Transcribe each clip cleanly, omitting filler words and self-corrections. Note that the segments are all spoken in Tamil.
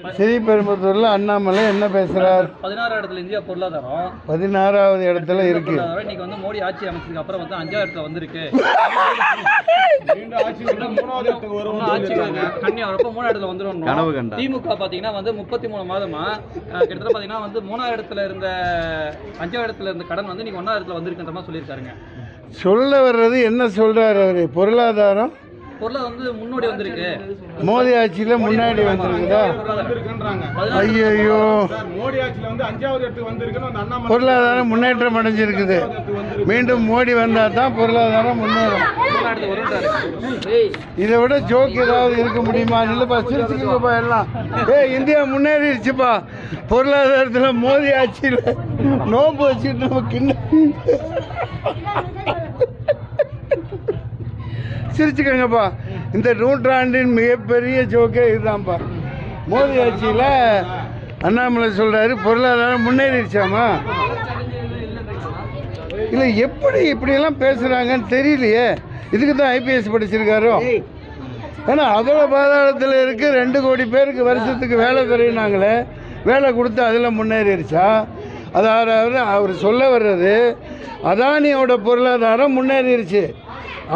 ஸ்ரீபெரும்புத்தூரில் அண்ணாமலை என்ன பேசுகிறார்? 16 இடத்துல இந்தியா பொருளாதாரம் 16வது இடத்துல இருக்கு. இன்னைக்கு வந்து மோடி ஆட்சி அமைச்சதுக்கு அப்புறம் வந்து 5வது இடத்துல வந்திருக்கு. கண்ணி வரப்போ 3வது இடத்துல வந்துடும். திமுக பார்த்தீங்கன்னா வந்து 33 மாதமா கிட்டத்தட்ட பார்த்தீங்கன்னா வந்து 3வது இடத்துல இருந்த 5வது இடத்துல இருந்த கடன் வந்து இன்னைக்கு 1வது இடத்துல வந்திருக்குன்ற மாதிரி சொல்லியிருக்காருங்க. சொல்ல வர்றது என்ன சொல்றாரு அவரு? பொருளாதாரம் வந்து முன்னோடி வந்திருக்கு. மோடி ஆட்சியில முன்னாடி வந்திருக்குதா? ஐயோ, மோடி ஆட்சியில வந்து 5வது இடத்துக்கு வந்திருக்குன்னு பொருளாதாரம் முன்னேற்றம் அடைஞ்சிருக்குது. மீண்டும் மோடி வந்தா தான் பொருளாதாரம் முன்னேறும். இதை விட ஜோக் ஏதாவது இருக்க முடியுமா? இல்லப்பா, சிரிச்சுக்குப்பா எல்லாம். இந்தியா முன்னேறிடுச்சுப்பா. பொருளாதாரத்தில் மோடி ஆட்சியில் நோம்பு வச்சுட்டு நம்ம சிரிச்சுக்கங்கப்பா. இந்த நூற்றாண்டின் மிகப்பெரிய ஜோக்கே இதுதான்ப்பா. மோடி ஆட்சியில் அண்ணாமலை சொல்கிறாரு பொருளாதாரம் முன்னேறிடுச்சாமா? இல்லை, எப்படி இப்படியெல்லாம் பேசுகிறாங்கன்னு தெரியலையே. இதுக்கு தான் ஐபிஎஸ் படிச்சிருக்காரோ? ஏன்னா அதோட பாதாளத்தில் இருக்க 2 கோடி பேருக்கு வருஷத்துக்கு வேலை தருனாங்களே, வேலை கொடுத்து அதில் முன்னேறிடுச்சா? அதாவது அவர் சொல்ல வர்றது அதானியோட பொருளாதாரம் முன்னேறிடுச்சு,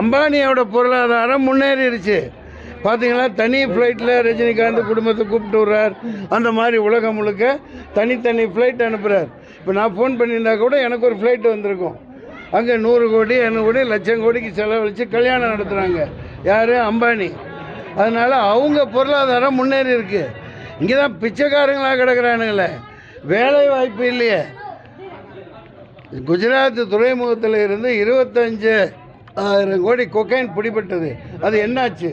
அம்பானியோட பொருளாதாரம் முன்னேறிடுச்சு. பார்த்தீங்களா, தனி ஃப்ளைட்டில் ரஜினிகாந்த் குடும்பத்தை கூப்பிட்டு விட்றார். அந்த மாதிரி உலகம் முழுக்க தனித்தனி ஃப்ளைட் அனுப்புகிறார். இப்போ நான் ஃபோன் பண்ணியிருந்தா கூட எனக்கு ஒரு ஃப்ளைட் வந்திருக்கும். அங்கே 100 கோடி 200 கோடி லட்சம் கோடிக்கு செலவழித்து கல்யாணம் நடத்துகிறாங்க. யார்? அம்பானி. அதனால் அவங்க பொருளாதாரம் முன்னேறி இருக்கு. இங்கே தான் பிச்சைக்காரங்களாக கிடக்கிறானுங்களே, வேலை வாய்ப்பு இல்லையே. குஜராத் துறைமுகத்தில் இருந்து 25,000 கோடி கொக்கைன் பிடிபட்டது. அது என்னாச்சு?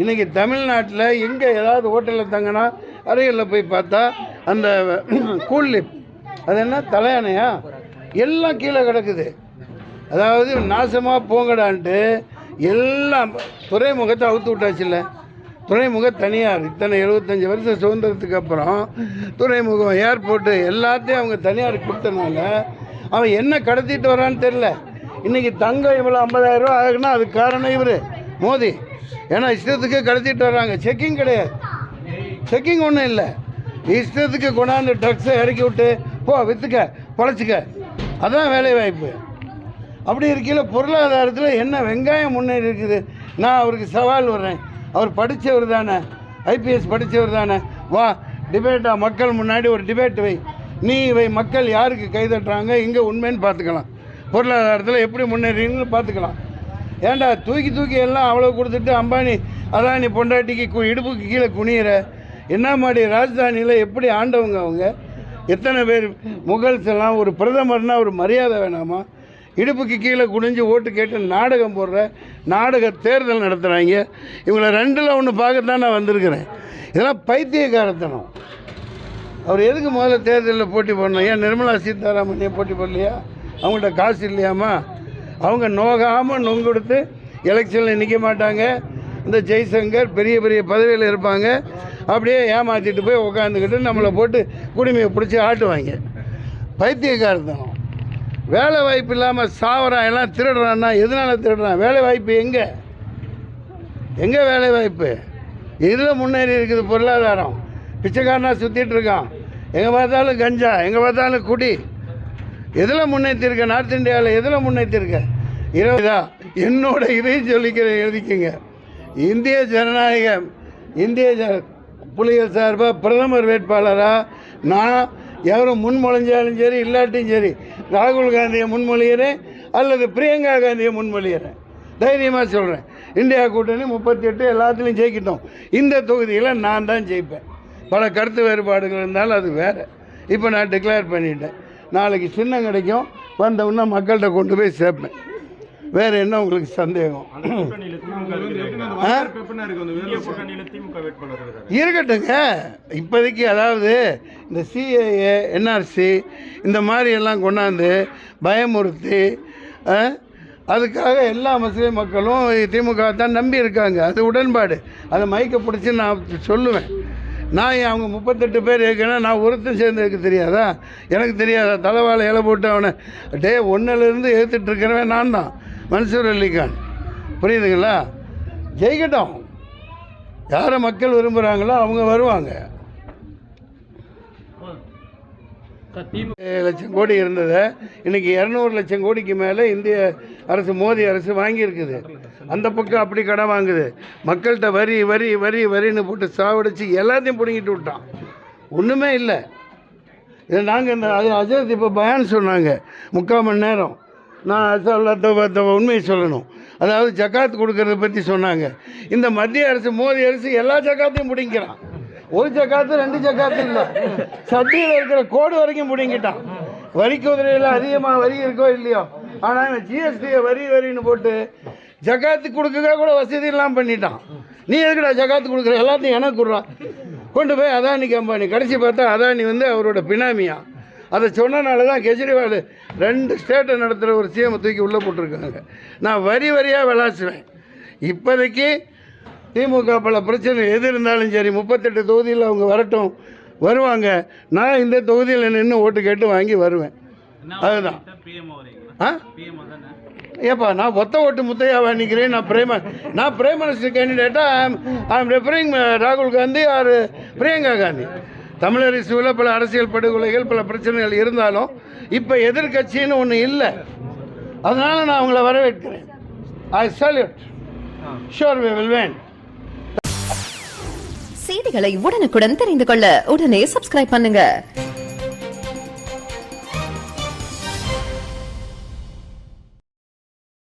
இன்றைக்கி தமிழ்நாட்டில் எங்கே ஏதாவது ஹோட்டலில் தங்கினா அறைகளில் போய் பார்த்தா அந்த கூல்லிப், அது என்ன தலையானையா, எல்லாம் கீழே கிடக்குது. அதாவது நாசமாக போங்கடான்ட்டு எல்லாம் துறைமுகத்தை அவுத்து விட்டாச்சுல்ல. துறைமுகம் தனியார் இத்தனை 75 வருஷம் சுதந்திரத்துக்கு அப்புறம் துறைமுகம், ஏர்போர்ட்டு எல்லாத்தையும் அவங்க தனியார் கொடுத்தனால அவன் என்ன கடத்திட்டு வரான்னு தெரில. இன்றைக்கி தங்கம் இவ்வளோ 50,000 ரூபா ஆகுன்னா அதுக்கு காரணம் இவர் மோடி. ஏன்னா இஷ்டத்துக்கு கடத்திட்டு வர்றாங்க. செக்கிங் கிடையாது, செக்கிங் ஒன்றும் இல்லை. இஷ்டத்துக்கு கொண்டாந்து ட்ரக்ஸை இறக்கி விட்டு போ விற்றுக்க பொழைச்சிக்க, அதான் வேலை வாய்ப்பு. அப்படி இருக்கையில் பொருளாதாரத்தில் என்ன வெங்காயம் முன்னேறி இருக்குது. நான் அவருக்கு சவால் வர்றேன். அவர் படித்தவர் தானே, ஐபிஎஸ் படித்தவர் தானே. வா, டிபேட்டாக மக்கள் முன்னாடி ஒரு டிபேட் வை. நீ இவை மக்கள் யாருக்கு கைதட்டுறாங்க, இங்கே உண்மைன்னு பார்த்துக்கலாம். பொருளாதாரத்தில் எப்படி முன்னேறீங்கன்னு பார்த்துக்கலாம். ஏன்டா தூக்கி எல்லாம் அவ்வளோ கொடுத்துட்டு அம்பானி அதானி பொண்டாட்டிக்கு இடுப்புக்கு கீழே குனியிற என்ன மாதிரி ராஜதானியில் எப்படி ஆண்டவங்க அவங்க? எத்தனை பேர் முகல்ஸ் எல்லாம் ஒரு பிரதமர்னால் ஒரு மரியாதை வேணாமா? இடுப்புக்கு கீழே குனிஞ்சு ஓட்டு கேட்டு நாடகம் போடுற நாடக தேர்தல் நடத்துகிறாங்க. இவங்களை 2ல் 1 பார்க்கத்தான் நான் வந்திருக்கிறேன். இதெல்லாம் பைத்தியக்காரத்தனம். அவர் எதுக்கு முதல்ல தேர்தலில் போட்டி போடணும்? ஏன் நிர்மலா சீதாராமன் போட்டி போடலையா? அவங்கள்ட்ட காசு இல்லையாமா? அவங்க நோகாமல் நொங்கொடுத்து எலெக்ஷனில் நிற்க மாட்டாங்க. இந்த ஜெய்சங்கர் பெரிய பெரிய பதவியில் இருப்பாங்க. அப்படியே ஏமாற்றிட்டு போய் உட்காந்துக்கிட்டு நம்மளை போட்டு குடிமையை பிடிச்சி ஆட்டுவாங்க. பைத்தியக்காரத்தனம். வேலை வாய்ப்பு இல்லாமல் சாவறான், எல்லாம் திருடுறான்னா எதனால் திருடுறான்? வேலை வாய்ப்பு எங்கே வேலை வாய்ப்பு? இதில் முன்னேறி இருக்குது பொருளாதாரம். பிச்சைக்காரனா சுற்றிட்டு இருக்கான். எங்கே பார்த்தாலும் கஞ்சா, எங்கே பார்த்தாலும் குடி. எதில் முன்னேற்றிருக்க? நார்த் இந்தியாவில் எதில் முன்னேற்றிருக்க? 20 என்னோட இதையும் சொல்லிக்கிறேன், எழுதிக்கங்க. இந்திய ஜனநாயகம், புலிகள் சார்பாக பிரதமர் வேட்பாளராக நான் எவரும் முன்மொழிஞ்சாலும் சரி இல்லாட்டியும் சரி ராகுல் காந்தியை முன்மொழிகிறேன் அல்லது பிரியங்கா காந்தியை முன்மொழிகிறேன். தைரியமாக சொல்கிறேன். இந்தியா கூட்டணி 38 எல்லாத்துலேயும் ஜெயிக்கிட்டோம். இந்த தொகுதியில் நான் தான் ஜெயிப்பேன். பல கருத்து வேறுபாடுகள் இருந்தாலும் அது வேறு. இப்போ நான் டிக்ளேர் பண்ணிட்டேன். நாளைக்கு சின்னம் கிடைக்கும், வந்தவுடனே மக்கள்கிட்ட கொண்டு போய் சேர்ப்பேன். வேறு என்ன உங்களுக்கு சந்தேகம்? இருக்கட்டுங்க இப்போதைக்கு. அதாவது இந்த சிஏஏ என்ஆர்சி இந்த மாதிரி எல்லாம் கொண்டாந்து பயமுறுத்தி அதுக்காக எல்லா முஸ்லீம் மக்களும் திமுக தான் நம்பி இருக்காங்க. அது உடன்பாடு. அதை மைக்க பிடிச்சி நான் சொல்லுவேன். நான் அவங்க 38 பேர் இருக்கேன்னா நான் ஒருத்தன் சேர்ந்து இருக்க தெரியாதா? எனக்கு தெரியாதா? தலைவாழை இலை போட்டு அவனை 1லேருந்து ஏற்றுட்டு இருக்கிறவன் நான் தான், மன்சூர் அலிகான். புரியுதுங்களா? ஜெயிக்கட்டும். யாரை மக்கள் விரும்புகிறாங்களோ அவங்க வருவாங்க. சார் திமுக 7 லட்சம் கோடி இருந்ததை இன்னைக்கு 200 லட்சம் கோடிக்கு மேலே இந்திய அரசு, மோடி அரசு வாங்கியிருக்குது. அந்த பக்கம் அப்படி கடன் வாங்குது. மக்கள்கிட்ட வரி வரி வரி வரின்னு போட்டு சாவடிச்சு எல்லாத்தையும் பிடுங்கிட்டு விட்டான். ஒன்றுமே இல்லை. இது நாங்கள் இந்த அஜரத் இப்போ பயான் சொன்னாங்க 3/4 மணி நேரம். நான் உண்மையை சொல்லணும். அதாவது ஜக்காத் கொடுக்கறத பற்றி சொன்னாங்க. இந்த மத்திய அரசு, மோடி அரசு எல்லா ஜக்காத்தையும் பிடிங்கிறான். ஒரு ஜக்காத்து 2 ஜக்காத்து இல்லை, சட்டியில் இருக்கிற கோடு வரைக்கும் பிடிங்கிட்டான். வரி குதிரையில் அதிகமாக வரி இருக்கோ இல்லையோ, ஆனால் ஜிஎஸ்டியை வரி வரின்னு போட்டு ஜக்காத்து கொடுக்க கூட வசதி இல்லாமல் பண்ணிட்டான். நீ எதுக்குடா ஜக்காத்து கொடுக்குற, எல்லாத்தையும் எனக்கு கொடுறா, கொண்டு போய் அதானிக்கு அம்பானி. கடைசி பார்த்தா அதானி வந்து அவரோட பினாமியா. அதை சொன்னனால தான் கெஜ்ரிவால் 2 ஸ்டேட்டை நடத்துகிற ஒரு சிஎம் தூக்கி உள்ளே போட்டிருக்காங்க. நான் வரி வரியாக விளாசுவேன். இப்போதைக்கு திமுக பல பிரச்சனை எது இருந்தாலும் சரி, 38 தொகுதியில் அவங்க வரட்டும், வருவாங்க. நான் இந்த தொகுதியில் நின்று ஓட்டு கேட்டு வாங்கி வருவேன். அதுதான். ஏப்பா நான் ஒத்த ஓட்டு முத்தையாவா நிற்கிறேன். நான் பிரைம் மினிஸ்டர் கேண்டிடேட்டாக ஐ எம் ரெஃபரிங் ராகுல் காந்தி ஆர் பிரியங்கா காந்தி. தமிழர் இஷ்யூவில் பல அரசியல் படுகொலைகள், பல பிரச்சனைகள் இருந்தாலும் இப்போ எதிர்கட்சின்னு ஒன்று இல்லை. அதனால் நான் அவங்கள வரவேற்கிறேன். I salute. Sure we will win. செய்திகளை உடனுக்குடன் தெரிந்து கொள்ள உடனே சப்ஸ்கிரைப் பண்ணுங்க.